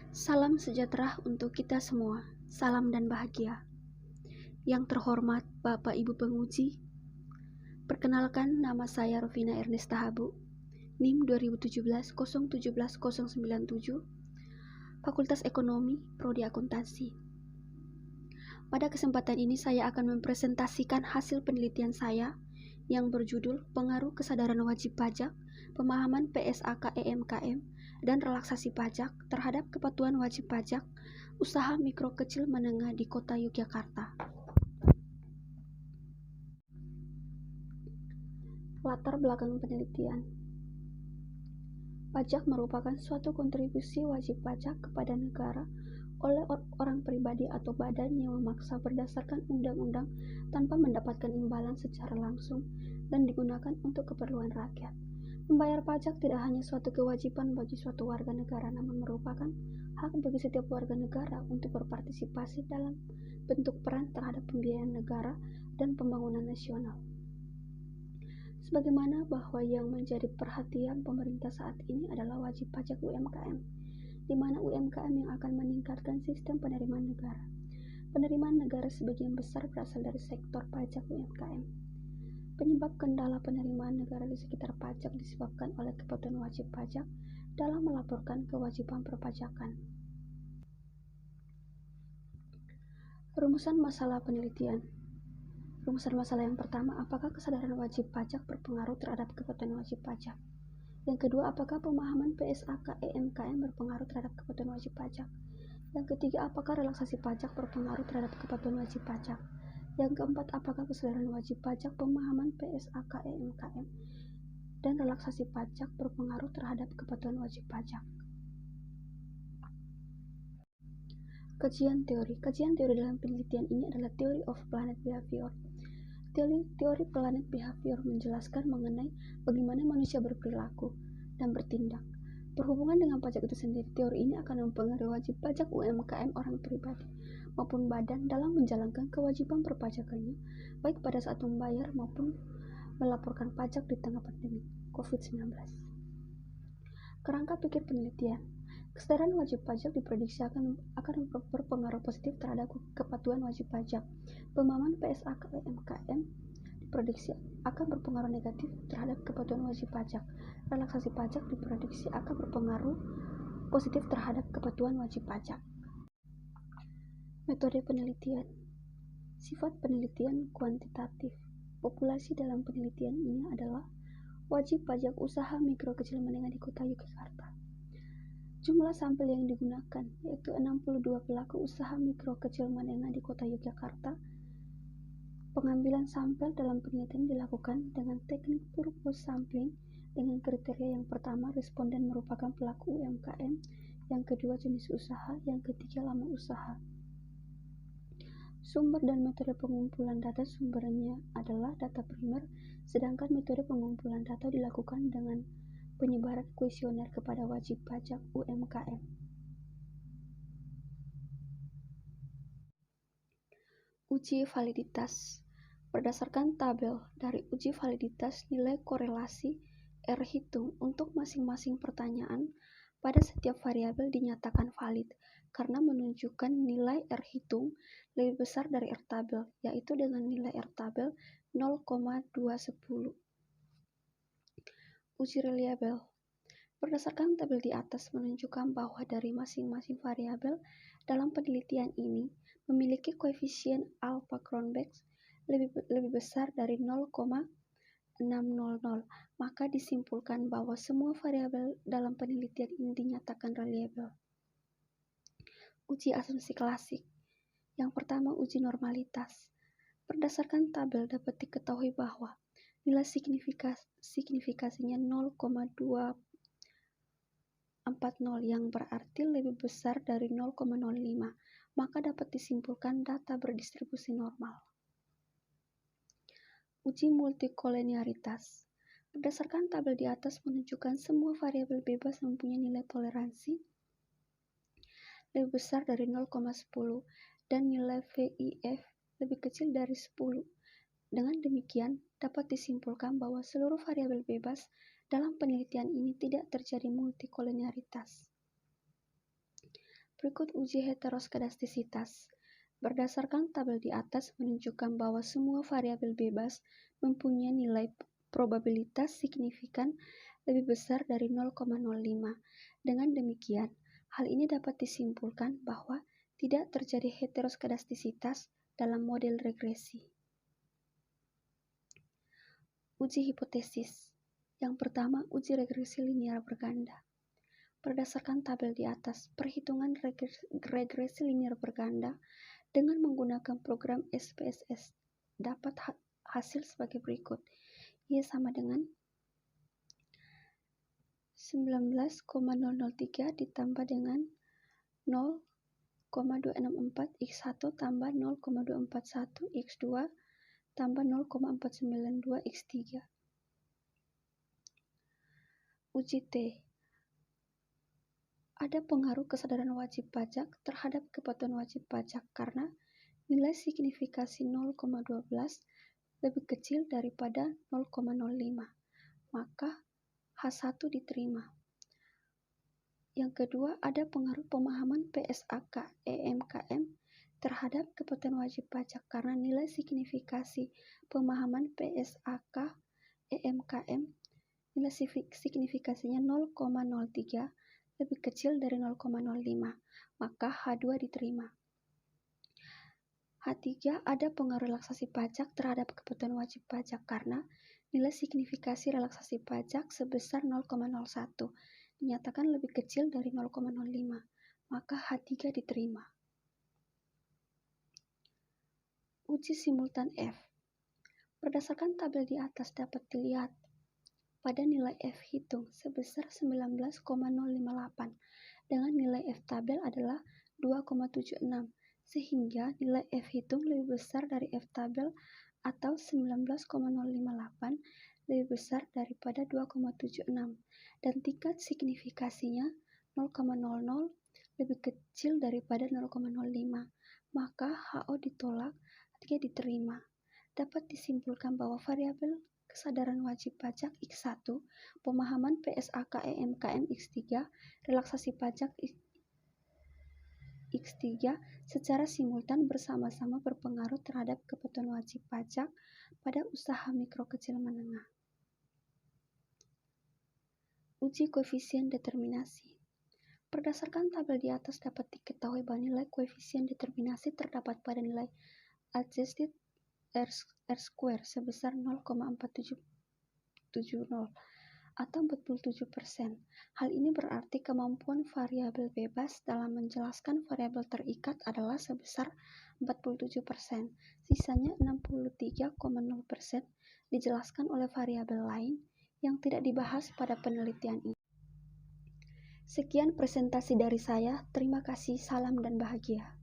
Salam sejahtera untuk kita semua. Salam dan bahagia. Yang terhormat Bapak Ibu penguji, perkenalkan nama saya Rovina Ernesta Habu, NIM 2017-017-097, Fakultas Ekonomi, Prodi Akuntansi. Pada kesempatan ini saya akan mempresentasikan hasil penelitian saya yang berjudul Pengaruh Kesadaran Wajib Pajak, Pemahaman PSAK EMKM, dan Relaksasi Pajak terhadap Kepatuhan Wajib Pajak Usaha Mikro Kecil Menengah di Kota Yogyakarta. Latar belakang penelitian. Pajak merupakan suatu kontribusi wajib pajak kepada negara oleh orang pribadi atau badan yang memaksa berdasarkan undang-undang tanpa mendapatkan imbalan secara langsung dan digunakan untuk keperluan rakyat. Membayar pajak tidak hanya suatu kewajiban bagi suatu warga negara, namun merupakan hak bagi setiap warga negara untuk berpartisipasi dalam bentuk peran terhadap pembiayaan negara dan pembangunan nasional. Sebagaimana bahwa yang menjadi perhatian pemerintah saat ini adalah wajib pajak UMKM, di mana UMKM yang akan meningkatkan sistem penerimaan negara. Penerimaan negara sebagian besar berasal dari sektor pajak UMKM. Penyebab kendala penerimaan negara di sekitar pajak disebabkan oleh kepatuhan wajib pajak dalam melaporkan kewajiban perpajakan. Rumusan masalah penelitian. Rumusan masalah yang pertama, apakah kesadaran wajib pajak berpengaruh terhadap kepatuhan wajib pajak? Yang kedua, apakah pemahaman PSAK EMKM berpengaruh terhadap kepatuhan wajib pajak? Yang ketiga, apakah relaksasi pajak berpengaruh terhadap kepatuhan wajib pajak? Yang keempat, apakah kesadaran wajib pajak, pemahaman PSAK EMKM, dan relaksasi pajak berpengaruh terhadap kepatuhan wajib pajak? Kajian teori. Kajian teori dalam penelitian ini adalah Theory of Planet Behavior. Teori planet behavior menjelaskan mengenai bagaimana manusia berperilaku dan bertindak. Berhubungan dengan pajak itu sendiri, teori ini akan mempengaruhi wajib pajak UMKM orang pribadi maupun badan dalam menjalankan kewajiban perpajakannya, baik pada saat membayar maupun melaporkan pajak di tengah pandemi COVID-19. Kerangka pikir penelitian. Kesadaran wajib pajak diprediksi akan berpengaruh positif terhadap kepatuhan wajib pajak. Pemahaman PSAK EMKM diprediksi akan berpengaruh negatif terhadap kepatuhan wajib pajak. Relaksasi pajak diprediksi akan berpengaruh positif terhadap kepatuhan wajib pajak. Metode penelitian. Sifat penelitian kuantitatif. Populasi dalam penelitian ini adalah wajib pajak usaha mikro kecil menengah di Kota Yogyakarta. Jumlah sampel yang digunakan yaitu 62 pelaku usaha mikro kecil menengah di Kota Yogyakarta. Pengambilan sampel dalam penelitian dilakukan dengan teknik purpose sampling dengan kriteria yang pertama, responden merupakan pelaku UMKM, yang kedua jenis usaha, yang ketiga lama usaha. Sumber dan metode pengumpulan data sumbernya adalah data primer, sedangkan metode pengumpulan data dilakukan dengan penyebaran kuesioner kepada wajib pajak UMKM. Uji validitas. Berdasarkan tabel dari uji validitas, nilai korelasi R hitung untuk masing-masing pertanyaan pada setiap variabel dinyatakan valid karena menunjukkan nilai R hitung lebih besar dari R tabel, yaitu dengan nilai R tabel 0,210. Uji reliable. Berdasarkan tabel di atas menunjukkan bahwa dari masing-masing variabel dalam penelitian ini memiliki koefisien alpha Cronbach lebih besar dari 0,600, maka disimpulkan bahwa semua variabel dalam penelitian ini dinyatakan reliable. Uji asumsi klasik. Yang pertama, uji normalitas. Berdasarkan tabel dapat diketahui bahwa nilai signifikasinya 0,240 yang berarti lebih besar dari 0,05, maka dapat disimpulkan data berdistribusi normal. Uji multikolenialitas. Berdasarkan tabel di atas menunjukkan semua variabel bebas mempunyai nilai toleransi lebih besar dari 0,10 dan nilai VIF lebih kecil dari 10. Dengan demikian, dapat disimpulkan bahwa seluruh variabel bebas dalam penelitian ini tidak terjadi multikolenialitas. Berikut uji heteroskedastisitas. Berdasarkan tabel di atas menunjukkan bahwa semua variabel bebas mempunyai nilai probabilitas signifikan lebih besar dari 0,05. Dengan demikian, hal ini dapat disimpulkan bahwa tidak terjadi heteroskedastisitas dalam model regresi. Uji hipotesis. Yang pertama, uji regresi linear berganda. Berdasarkan tabel di atas, perhitungan regresi linear berganda dengan menggunakan program SPSS dapat hasil sebagai berikut. Y sama dengan 19,003 ditambah dengan 0,264 X1 tambah 0,241 X2 tambah 0,492 X3. Uji T. Ada pengaruh kesadaran wajib pajak terhadap kepatuhan wajib pajak karena nilai signifikasi 0,12 lebih kecil daripada 0,05, maka H1 diterima. Yang kedua, ada pengaruh pemahaman PSAK EMKM terhadap kepatuhan wajib pajak karena nilai signifikasi pemahaman PSAK EMKM nilai signifikasinya 0,03 lebih kecil dari 0,05, maka H2 diterima. H3, ada pengaruh relaksasi pajak terhadap kepatuhan wajib pajak karena nilai signifikasi relaksasi pajak sebesar 0,01 dinyatakan lebih kecil dari 0,05, maka H3 diterima. Uji simultan F. Berdasarkan tabel di atas dapat dilihat pada nilai F hitung sebesar 19,058 dengan nilai F tabel adalah 2,76 sehingga nilai F hitung lebih besar dari F tabel atau 19,058 lebih besar daripada 2,76 dan tingkat signifikasinya 0,00 lebih kecil daripada 0,05, maka HO ditolak, H3 diterima. Dapat disimpulkan bahwa variabel kesadaran wajib pajak X1, pemahaman PSAK EMKM X3, relaksasi pajak X3 secara simultan bersama-sama berpengaruh terhadap kepatuhan wajib pajak pada usaha mikro kecil menengah. Uji koefisien determinasi. Berdasarkan tabel di atas dapat diketahui bahwa nilai koefisien determinasi terdapat pada nilai adjusted R-square sebesar 0,4770 atau 47%. Hal ini berarti kemampuan variabel bebas dalam menjelaskan variabel terikat adalah sebesar 47%. Sisanya 63,0% dijelaskan oleh variabel lain yang tidak dibahas pada penelitian ini. Sekian presentasi dari saya. Terima kasih, salam dan bahagia.